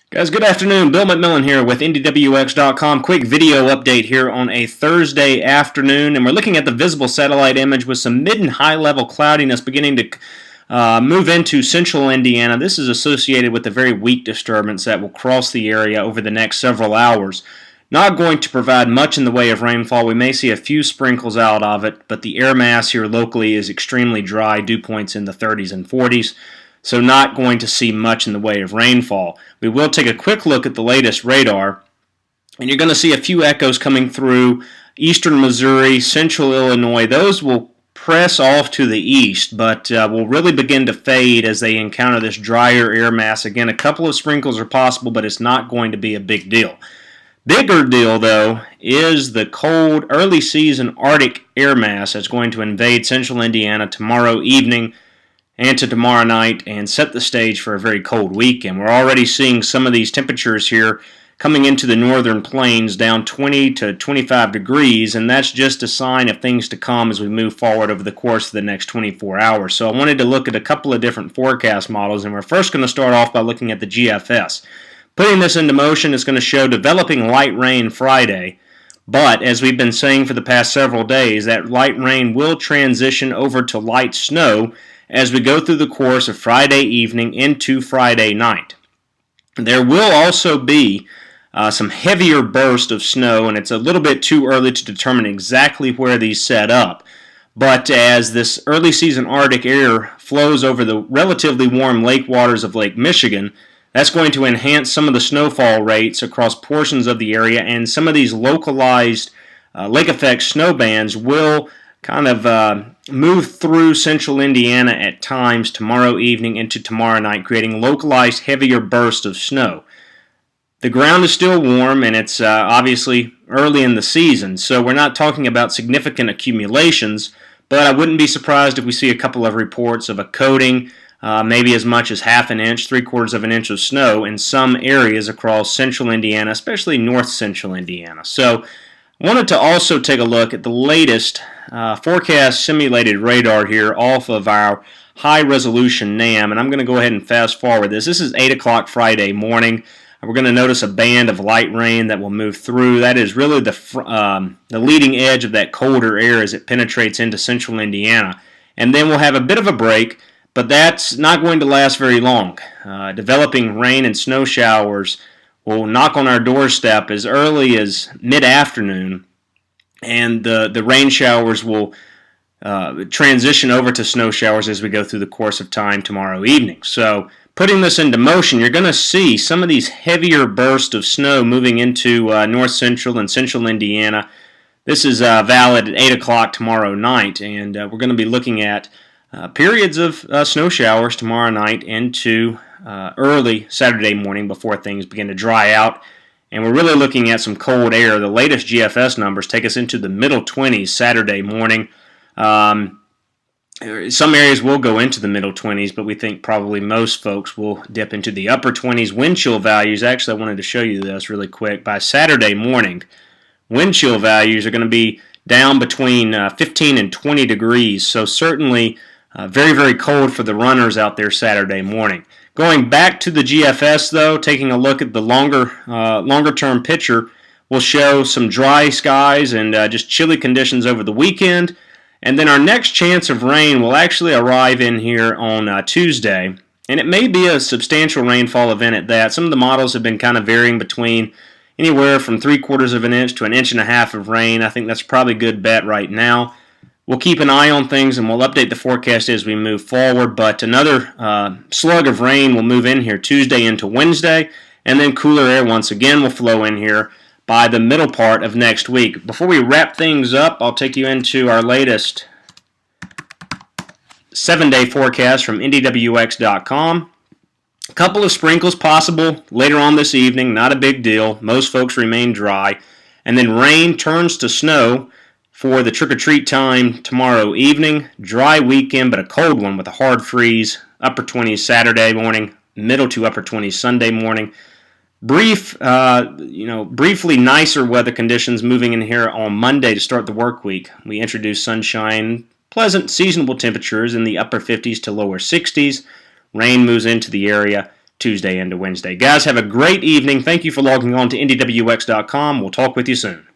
Guys, good afternoon. Bill McMillan here with IndyWX.com. Quick video update here on a Thursday afternoon, and we're looking at the visible satellite image with some mid and high level cloudiness beginning to move into central Indiana. This is associated with a very weak disturbance that will cross the area over the next several hours. Not going to provide much in the way of rainfall. We may see a few sprinkles out of it, but the air mass here locally is extremely dry, dew points in the 30s and 40s. So not going to see much in the way of rainfall. We will take a quick look at the latest radar, and you're going to see a few echoes coming through eastern Missouri, central Illinois. Those will press off to the east, but will really begin to fade as they encounter this drier air mass. Again, a couple of sprinkles are possible, but it's not going to be a big deal. Bigger deal, though, is the cold early season Arctic air mass that's going to invade central Indiana tomorrow evening and to tomorrow night and set the stage for a very cold weekend. We're already seeing some of these temperatures here coming into the northern plains down 20 to 25 degrees, and that's just a sign of things to come as we move forward over the course of the next 24 hours. So I wanted to look at a couple of different forecast models, and we're first going to start off by looking at the GFS. Putting this into motion is going to show developing light rain Friday, but as we've been saying for the past several days, that light rain will transition over to light snow as we go through the course of Friday evening into Friday night. There will also be some heavier bursts of snow, and it's a little bit too early to determine exactly where these set up. But as this early season Arctic air flows over the relatively warm lake waters of Lake Michigan, that's going to enhance some of the snowfall rates across portions of the area, and some of these localized lake effect snow bands will kind of move through central Indiana at times tomorrow evening into tomorrow night, creating localized heavier bursts of snow. The ground is still warm, and it's obviously early in the season, so we're not talking about significant accumulations, but I wouldn't be surprised if we see a couple of reports of a coating, maybe as much as half an inch, 3/4 of an inch of snow in some areas across central Indiana, especially north central Indiana. So I wanted to also take a look at the latest forecast simulated radar here off of our high-resolution NAM, and I'm going to go ahead and fast-forward this. This is 8 o'clock Friday morning. We're going to notice a band of light rain that will move through. That is really the leading edge of that colder air as it penetrates into central Indiana. And then we'll have a bit of a break, but that's not going to last very long. Developing rain and snow showers will knock on our doorstep as early as mid-afternoon, and the rain showers will transition over to snow showers as we go through the course of time tomorrow evening. So putting this into motion, you're going to see some of these heavier bursts of snow moving into north central and central Indiana. This is valid at 8 o'clock tomorrow night, and we're going to be looking at periods of snow showers tomorrow night into early Saturday morning before things begin to dry out. And we're really looking at some cold air. The latest GFS numbers take us into the middle 20s Saturday morning. Some areas will go into the middle 20s, but we think probably most folks will dip into the upper 20s. Wind chill values, actually I wanted to show you this really quick. By Saturday morning, wind chill values are going to be down between 15 and 20 degrees. So certainly very, very cold for the runners out there Saturday morning. Going back to the GFS, though, taking a look at the longer-term picture, will show some dry skies and just chilly conditions over the weekend. And then our next chance of rain will actually arrive in here on Tuesday. And it may be a substantial rainfall event at that. Some of the models have been kind of varying between anywhere from 3/4 of an inch to 1.5 inches of rain. I think that's probably a good bet right now. We'll keep an eye on things, and we'll update the forecast as we move forward, but another slug of rain will move in here Tuesday into Wednesday, and then cooler air once again will flow in here by the middle part of next week. Before we wrap things up, I'll take you into our latest 7-day forecast from IndyWX.com. A couple of sprinkles possible later on this evening, not a big deal. Most folks remain dry. And then rain turns to snow for the trick-or-treat time tomorrow evening. Dry weekend, but a cold one with a hard freeze. Upper 20s Saturday morning, middle to upper 20s Sunday morning. Briefly nicer weather conditions moving in here on Monday to start the work week. We introduced sunshine, pleasant seasonable temperatures in the upper 50s to lower 60s. Rain moves into the area Tuesday into Wednesday. Guys, have a great evening. Thank you for logging on to IndyWX.com. We'll talk with you soon.